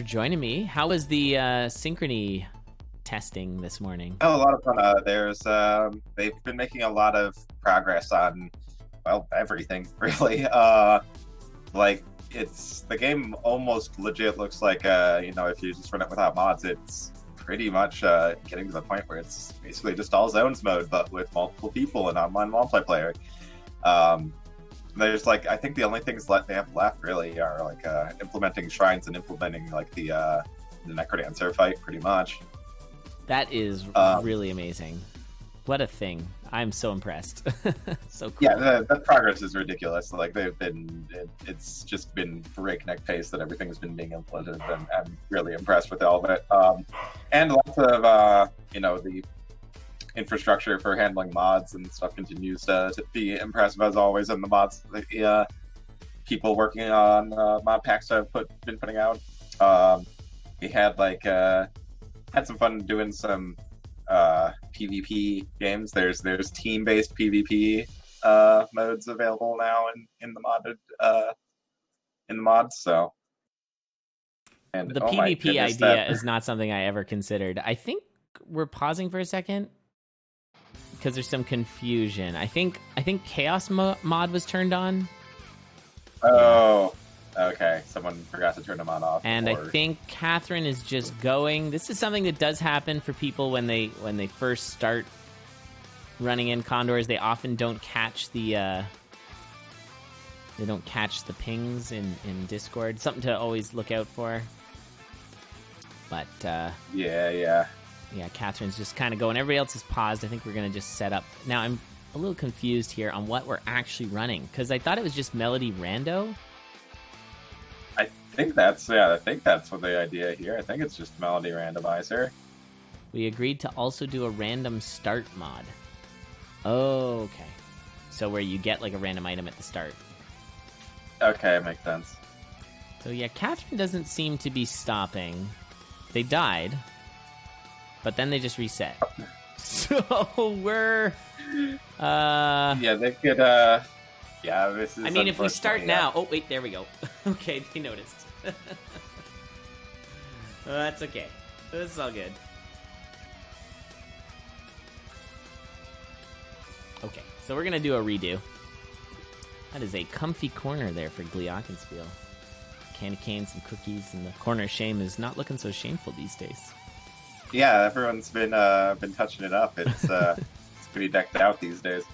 for joining me. How was the synchrony testing this morning? Oh, a lot of fun. They've been making a lot of progress on, well, everything really. Like the game almost legit looks like if you just run it without mods, it's pretty much getting to the point where it's basically just all zones mode, but with multiple people and online multiplayer. There's I think the only things they have left really are implementing shrines and implementing the Necrodancer fight, pretty much. That is really amazing. What a thing. I'm so impressed. So cool. Yeah, the progress is ridiculous. It's just been breakneck pace that everything's been being implemented, and I'm really impressed with all of it. And lots of, the infrastructure for handling mods and stuff continues to be impressive as always, and the mods the people working on mod packs have been putting out. We had had some fun doing some PvP games. There's team-based PvP modes available now in the mods. So, and the PvP idea is not something I ever considered. I think we're pausing for a second because there's some confusion. I think Chaos mod was turned on. Oh. Okay, someone forgot to turn them on off. And I think Catherine is just going. This is something that does happen for people when they first start running in Condors. They often don't catch the pings in Discord. Something to always look out for. But yeah, Catherine's just kind of going. Everybody else is paused. I think we're gonna just set up. Now I'm a little confused here on what we're actually running because I thought it was just Melody Rando. I think that's what the idea here. I think it's just Melody Randomizer. We agreed to also do a random start mod. Oh, okay. So where you get a random item at the start. Okay, makes sense. So yeah, Catherine doesn't seem to be stopping. They died, but then they just reset. So we're yeah, they could yeah, this is. I mean, if we start now... Oh, wait, there we go. Okay, they noticed. That's okay. It's all good. Okay, so we're going to do a redo. That is a comfy corner there for Glockenspiel. Candy canes and cookies, and the corner shame is not looking so shameful these days. Yeah, everyone's been touching it up. It's it's pretty decked out these days.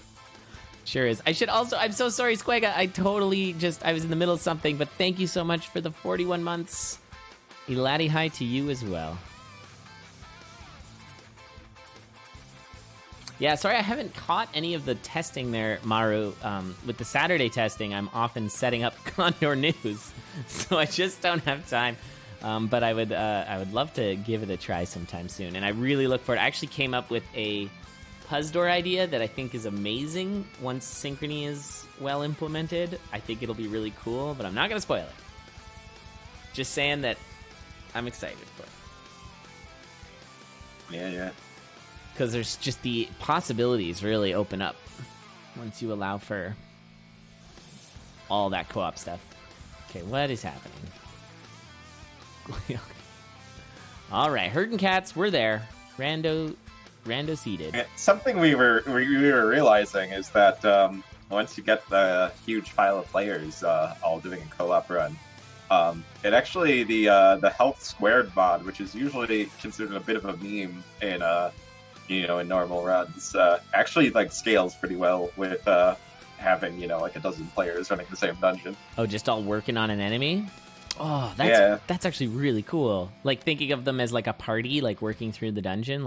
Sure is. I should also... I'm so sorry, Squega. I was in the middle of something, but thank you so much for the 41 months. Eladi hi to you as well. Yeah, sorry I haven't caught any of the testing there, Maru. With the Saturday testing, I'm often setting up Condor News, so I just don't have time. But I would love to give it a try sometime soon, and I really look forward. I actually came up with a FestiveDOR idea that I think is amazing once Synchrony is well implemented. I think it'll be really cool, but I'm not going to spoil it. Just saying that I'm excited for it. Yeah. Because there's just the possibilities really open up once you allow for all that co-op stuff. Okay, what is happening? All right, herding cats, we're there. Rando seated. Something we were realizing is that once you get the huge file of players all doing a co-op run, it actually the health squared mod, which is usually considered a bit of a meme in normal runs, actually scales pretty well with having a dozen players running the same dungeon. Oh, just all working on an enemy? Oh, that's actually really cool. Thinking of them as a party, working through the dungeon,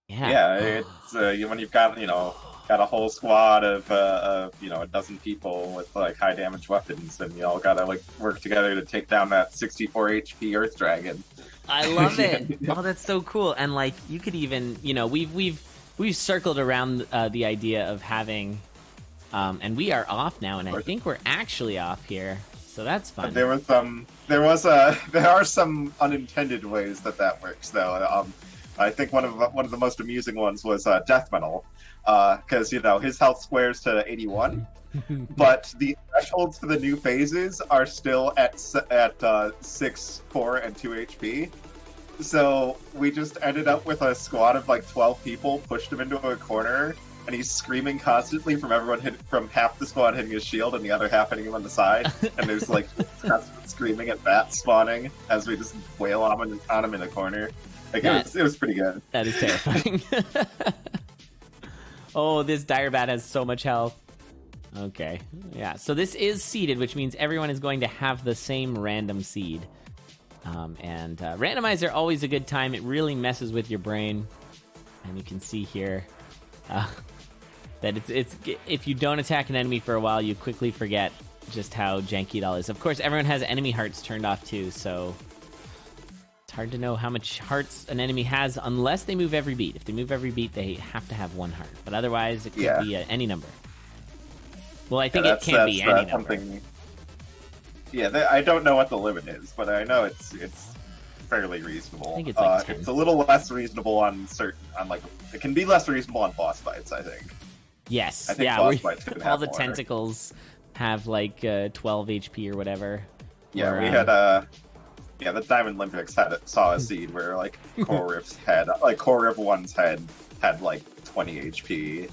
Yeah, it's when you've got a whole squad of a dozen people with high damage weapons, and you all gotta work together to take down that 64 HP Earth Dragon. I love it. Oh, that's so cool. And you could even we've circled around the idea of having, and we are off now, and I think we're actually off here, so that's fun. There are some unintended ways that works though. I think one of the most amusing ones was Death Metal, because his health squares to 81, but the thresholds for the new phases are still at 6, 4, and 2 HP. So we just ended up with a squad of like 12 people, pushed him into a corner, and he's screaming constantly from half the squad hitting his shield and the other half hitting him on the side. And there's like constant screaming at bats spawning as we just wail on him in a corner. Like, it was pretty good. That is terrifying. Oh, this dire bat has so much health. Okay, yeah. So this is seeded, which means everyone is going to have the same random seed. And randomizer always a good time. It really messes with your brain, and you can see here that it's if you don't attack an enemy for a while, you quickly forget just how janky it all is. Of course, everyone has enemy hearts turned off too, so it's hard to know how much hearts an enemy has unless they move every beat. If they move every beat, they have to have 1 heart, but otherwise it could be any number. Well, I think it can't be any number. Yeah, I don't know what the limit is, but I know it's fairly reasonable. I think it's like 10. It's a little less reasonable it can be less reasonable on boss fights, I think. Yes, I think boss fights can all have the more. tentacles have like 12 HP or whatever. Yeah, or, we had the Diamond Olympics saw a seed where like Core Rift's head, like Core Rift 1's head had like 20 HP,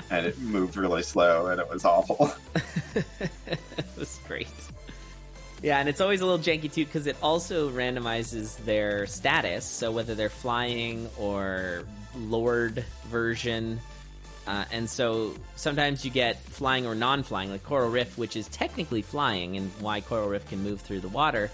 and it moved really slow, and it was awful. It was great. Yeah, and it's always a little janky too because it also randomizes their status, so whether they're flying or Lord version. And so sometimes you get flying or non-flying, like Coral Rift, which is technically flying, and why Coral Rift can move through the water,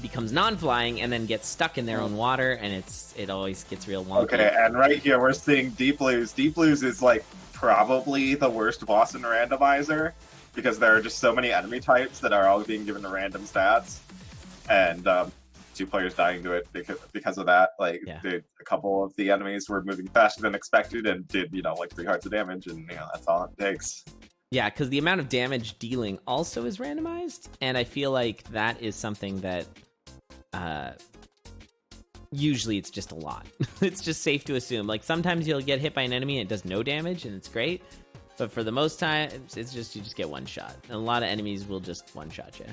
becomes non-flying and then gets stuck in their own water, and it always gets real wonky. Okay, and right here we're seeing Deep Blues. Deep Blues is like probably the worst boss in Randomizer, because there are just so many enemy types that are all being given random stats, and 2 players dying to it because of that. Like, a couple of the enemies were moving faster than expected and did, like 3 hearts of damage, and that's all it takes. Yeah, because the amount of damage dealing also is randomized, and I feel like that is something that usually it's just a lot. It's just safe to assume. Like, sometimes you'll get hit by an enemy and it does no damage, and it's great. But for the most time, it's just you just get one shot. And a lot of enemies will just one-shot you.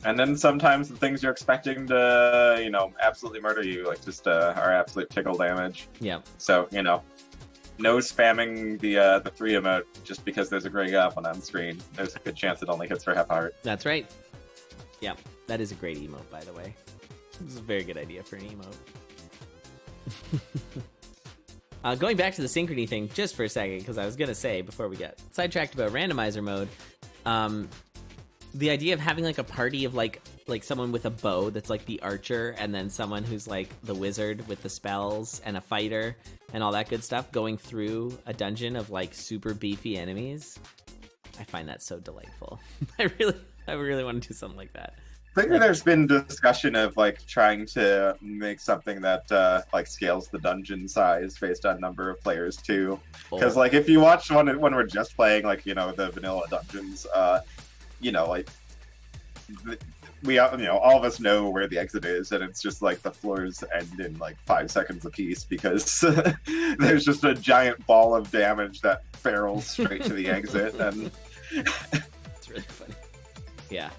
And then sometimes the things you're expecting to, absolutely murder you, like just are absolute tickle damage. Yeah. So, no spamming the 3 emote just because there's a gray goblin on screen. There's a good chance it only hits for half heart. That's right. Yeah, that is a great emote, by the way. This is a very good idea for an emote. Going back to the synchrony thing just for a second, because I was going to say, before we get sidetracked about randomizer mode, the idea of having like a party of like someone with a bow that's like the archer, and then someone who's like the wizard with the spells, and a fighter and all that good stuff, going through a dungeon of like super beefy enemies. I find that so delightful. I really want to do something like that. I think there's been discussion of like trying to make something that like scales the dungeon size based on number of players too. Because like if you watch when we're just playing like the vanilla dungeons, like we all of us know where the exit is, and it's just like the floors end in like 5 seconds apiece because there's just a giant ball of damage that ferals straight to the exit, and it's really funny. Yeah.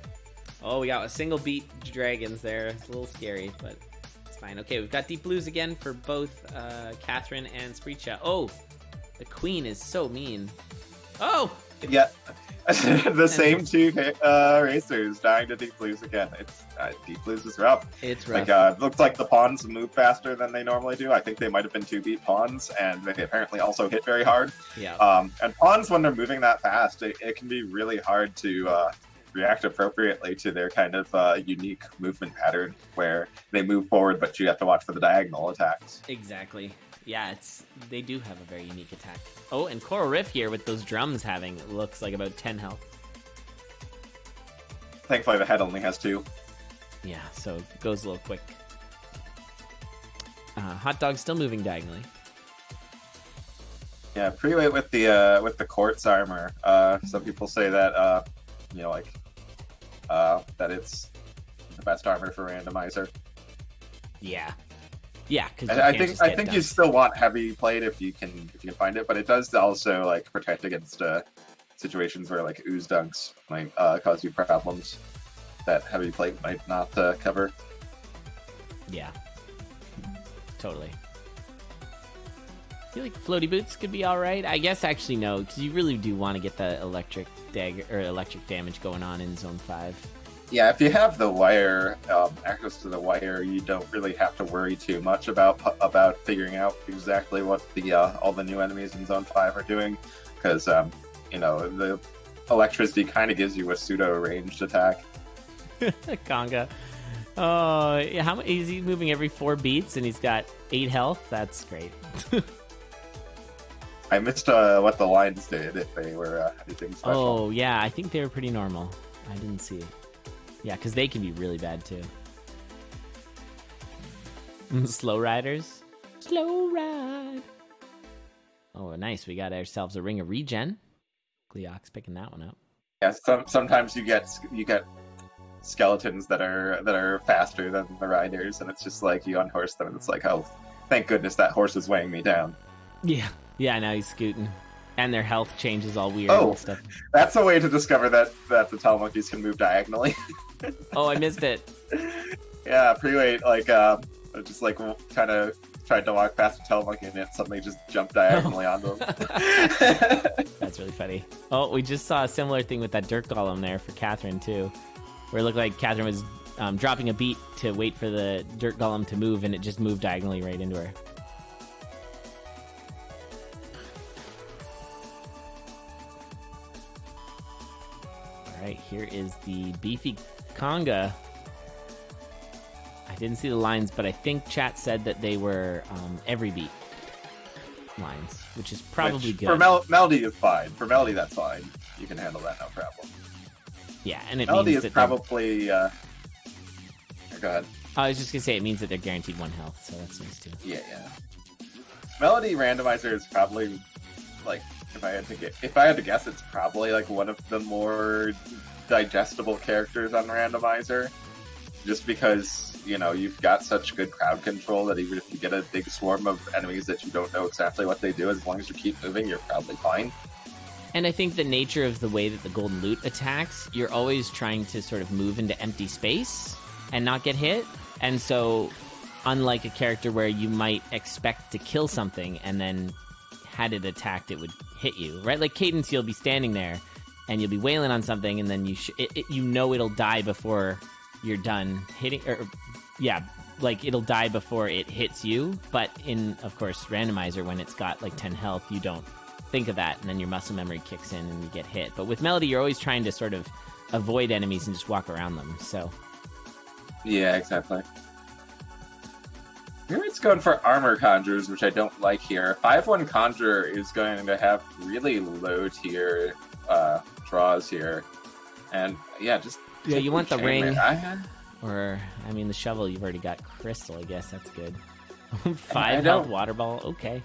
Oh, we got a single beat dragons there. It's a little scary, but it's fine. Okay, we've got Deep Blues again for both Catherine and Spreecha. Oh, the queen is so mean. Oh! Yeah. The same 2 racers dying to Deep Blues again. It's Deep Blues is rough. It's rough. Like, it looks like the pawns move faster than they normally do. I think they might have been 2-beat pawns, and they apparently also hit very hard. Yeah. And pawns, when they're moving that fast, it can be really hard to react appropriately to their kind of unique movement pattern, where they move forward, but you have to watch for the diagonal attacks. Exactly. Yeah, they do have a very unique attack. Oh, and Coral Rift here with those drums having, it looks like about 10 health. Thankfully, the head only has 2. Yeah, so it goes a little quick. Hot Dog's still moving diagonally. Yeah, pretty late with the quartz armor. Some people say that that it's the best armor for randomizer. Yeah, Yeah, because I think you still want heavy plate if you can find it, but it does also like protect against situations where like ooze dunks might cause you problems that heavy plate might not cover. Yeah, totally. I feel like floaty boots could be all right. I guess actually no, because you really do want to get the electric damage going on in Zone 5. Yeah, if you have the wire, access to the wire, you don't really have to worry too much about figuring out exactly what the all the new enemies in Zone 5 are doing, because the electricity kind of gives you a pseudo ranged attack. Conga. Oh, yeah, is he moving every 4 beats and he's got 8 health? That's great. I missed what the lines did, if they were anything special. Oh, yeah, I think they were pretty normal. I didn't see it. Yeah, because they can be really bad, too. Slow riders. Slow ride. Oh, nice. We got ourselves a ring of regen. Gleox picking that one up. Yeah, sometimes you get skeletons that are faster than the riders, and it's just like you unhorse them, and it's like, oh, thank goodness that horse is weighing me down. Yeah, now he's scooting. And their health changes all weird and stuff. That's a way to discover that the Telemonkeys can move diagonally. Oh, I missed it. Yeah, Pre-Wait, just kind of tried to walk past a Telemonkey and it suddenly just jumped diagonally onto him. That's really funny. Oh, we just saw a similar thing with that Dirt Golem there for Catherine, too. Where it looked like Catherine was dropping a beat to wait for the Dirt Golem to move, and it just moved diagonally right into her. All right, here is the beefy Conga. I didn't see the lines, but I think chat said that they were every beat lines, which is probably good. For Melody is fine. For Melody, that's fine. You can handle that, no problem. Yeah, and it Melody means is probably. Go ahead. I was just gonna say it means that they're guaranteed 1 health, so that's nice too. Yeah. Melody randomizer is probably like, if I had to guess, it's probably like one of the more digestible characters on randomizer, just because you've got such good crowd control that even if you get a big swarm of enemies that you don't know exactly what they do, as long as you keep moving, you're probably fine. And I think the nature of the way that the golden loot attacks, you're always trying to sort of move into empty space and not get hit. And so, unlike a character where you might expect to kill something and then had it attacked, it would hit you, right? Like Cadence, you'll be standing there and you'll be wailing on something, and then it'll die before you're done hitting, it'll die before it hits you. But in, of course, randomizer, when it's got like 10 health, you don't think of that, and then your muscle memory kicks in and you get hit. But with Melody, you're always trying to sort of avoid enemies and just walk around them. So yeah, exactly. Here it's going for armor conjurers, which I don't like here. 5-1 conjurer is going to have really low tier draws here, and you want the ring, or the shovel. You've already got crystal. I guess that's good. 5 health water ball. Okay.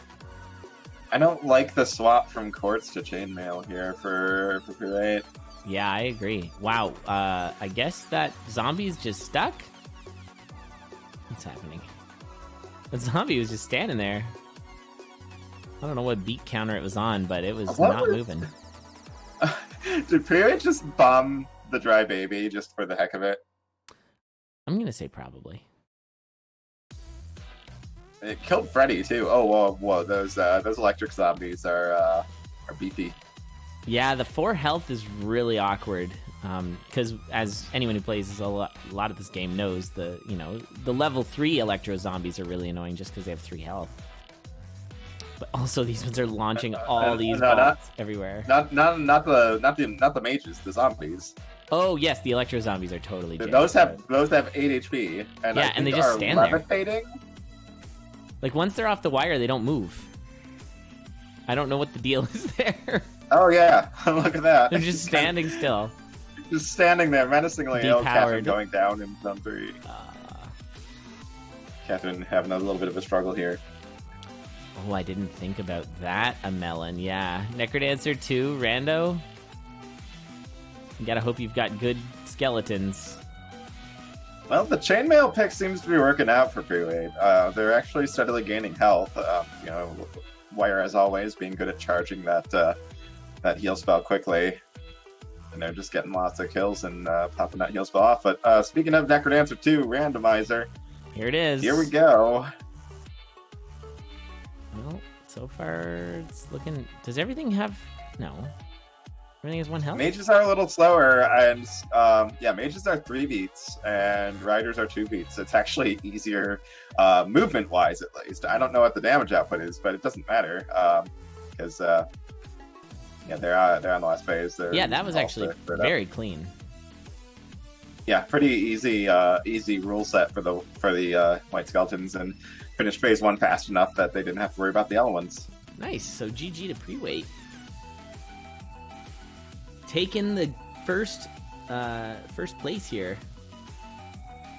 I don't like the swap from quartz to chainmail here for Pre-Wait. Yeah, I agree. Wow. I guess that zombie's just stuck. What's happening? The zombie was just standing there. I don't know what beat counter it was on, but it was not moving. Did Pre-Wait just bomb the dry baby just for the heck of it? I'm gonna say probably. It killed Freddy too. Oh whoa! Those electric zombies are beefy. Yeah, the 4 health is really awkward. Because as anyone who plays a lot of this game knows, the level 3 electro zombies are really annoying just because they have 3 health. But also these ones are launching all these balls everywhere. Not the mages, the zombies. Oh yes, the electro zombies are totally. Those have 8 HP, and and they just stand levitating. there. Like once they're off the wire, they don't move. I don't know what the deal is there. Oh yeah, look at that. They're just standing still. Just standing there menacingly. Catherine going down in Zone 3. Catherine having a little bit of a struggle here. Oh, I didn't think about that, a melon. Yeah. Necrodancer 2, Rando. You gotta hope you've got good skeletons. Well, the chainmail pick seems to be working out for Pre-Wade. They're actually steadily gaining health. You know, Wire, as always, being good at charging that heal spell quickly. And they're just getting lots of kills and popping that heal spell off. But speaking of Necrodancer 2, Randomizer. Here it is. Here we go. Well, so far it's looking... Does everything have... No. Everything has 1 health? Mages are a little slower, and yeah, mages are 3 beats, and riders are 2 beats. It's actually easier movement-wise, at least. I don't know what the damage output is, but it doesn't matter, because yeah, they're on the last phase. Yeah, that was actually very clean. Yeah, pretty easy rule set for the white skeletons, and finished phase 1 fast enough that they didn't have to worry about the yellow ones. Nice. So GG to Pre-Wade. Taking the first place here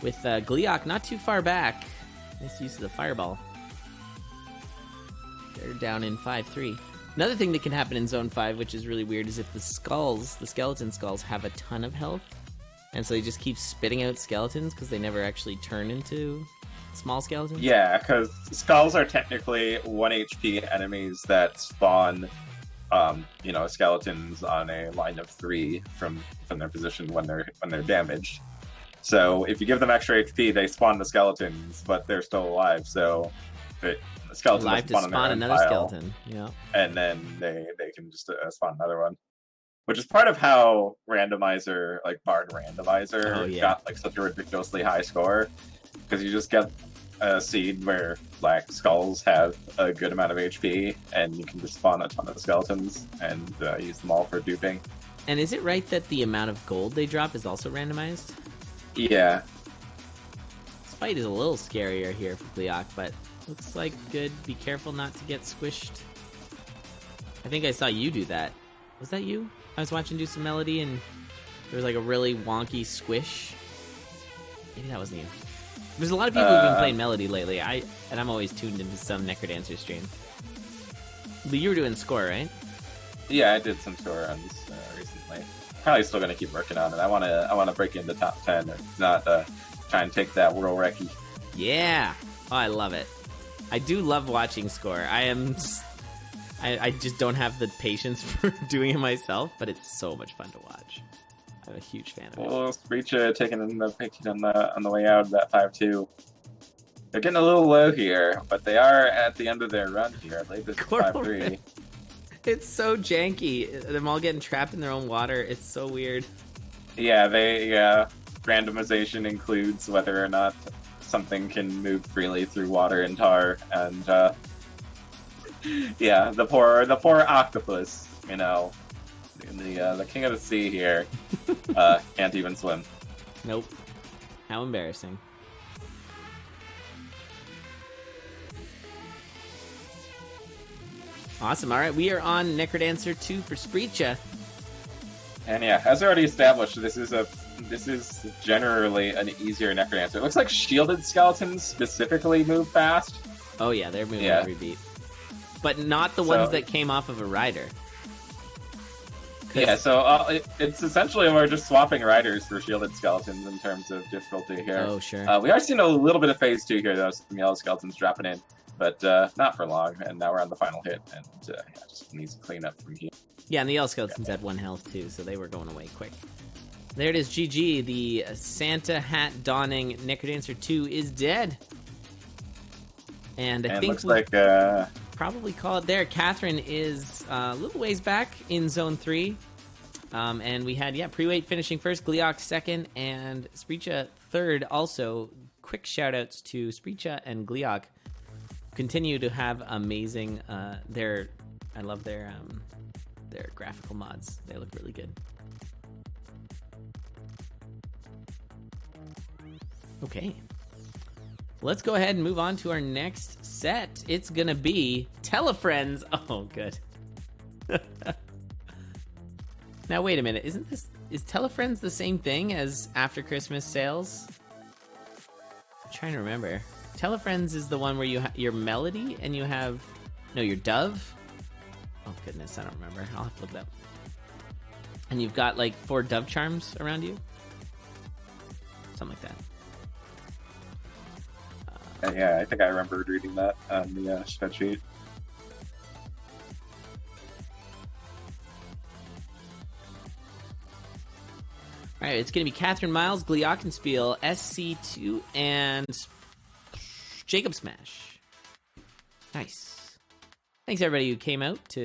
with Gliok not too far back. Nice use of the fireball. They're down in 5-3. Another thing that can happen in Zone 5, which is really weird, is if the skeleton skulls have a ton of health, and so they just keep spitting out skeletons because they never actually turn into small skeletons. Yeah, because skulls are technically 1 HP enemies that spawn you know, skeletons on a line of 3 from their position when they're damaged. So if you give them extra HP, they spawn the skeletons, but they're still alive. So the skeleton alive to spawn another skeleton. Yeah, and then they can just spawn another one, which is part of how Randomizer, like Bard Randomizer, got like such a ridiculously high score, because you just get a seed where black skulls have a good amount of HP, and you can just spawn a ton of skeletons and use them all for duping. And is it right that the amount of gold they drop is also randomized? Yeah. This fight is a little scarier here for Gliok, but looks like good. Be careful not to get squished. I think I saw you do that. Was that you? I was watching do some Melody, and there was like a really wonky squish. Maybe that wasn't you. There's a lot of people who've been playing Melody lately. I'm always tuned into some Necrodancer stream. But you were doing score, right? Yeah, I did some score runs recently. Probably still gonna keep working on it. I wanna break into top 10, or not try and take that world recce. Yeah, oh, I love it. I do love watching score. I just don't have the patience for doing it myself, but it's so much fun to watch. I'm a huge fan of it. Well, Spreacha taking the picking on the way out of that 5-2. They're getting a little low here, but they are at the end of their run here. I believe this is 5-3. It's so janky. Them all getting trapped in their own water. It's so weird. Yeah, randomization includes whether or not something can move freely through water and tar, and yeah, the poor octopus, you know. The king of the sea here can't even swim. Nope. How embarrassing. Awesome. All right, we are on Necrodancer 2 for Spreacha. And yeah, as already established, this is generally an easier Necrodancer. It looks like shielded skeletons specifically move fast. Oh yeah, they're moving every beat. But not the ones that came off of a rider. Yeah, so it's essentially we're just swapping riders for shielded skeletons in terms of difficulty here. Oh, sure. We are seeing a little bit of phase 2 here, though, some yellow skeletons dropping in, but not for long. And now we're on the final hit, and yeah, just needs to clean up from here. Yeah, and the yellow skeletons had 1 health, too, so they were going away quick. There it is, GG. The Santa hat donning Necrodancer 2 is dead. And I think looks like probably call it there. Catherine is a little ways back in Zone 3. And we had, Pre-Wade finishing first, Gliok second, and Spreacha third. Also, quick shout-outs to Spreacha and Gliok. Continue to have amazing, I love their graphical mods. They look really good. Okay. Let's go ahead and move on to our next set. It's gonna be Telefriends. Oh, good. Now, wait a minute. Is Telefriends the same thing as After Christmas Sales? I'm trying to remember. Telefriends is the one where your Melody and you have... No, your Dove? Oh, goodness, I don't remember. I'll have to look it up. And you've got, like, 4 Dove Charms around you? Something like that. Yeah, I think I remembered reading that on the spreadsheet. All right, it's going to be Catherine Miles, Glockenspiel, SC2, and Jacob Smash. Nice. Thanks, everybody who came out to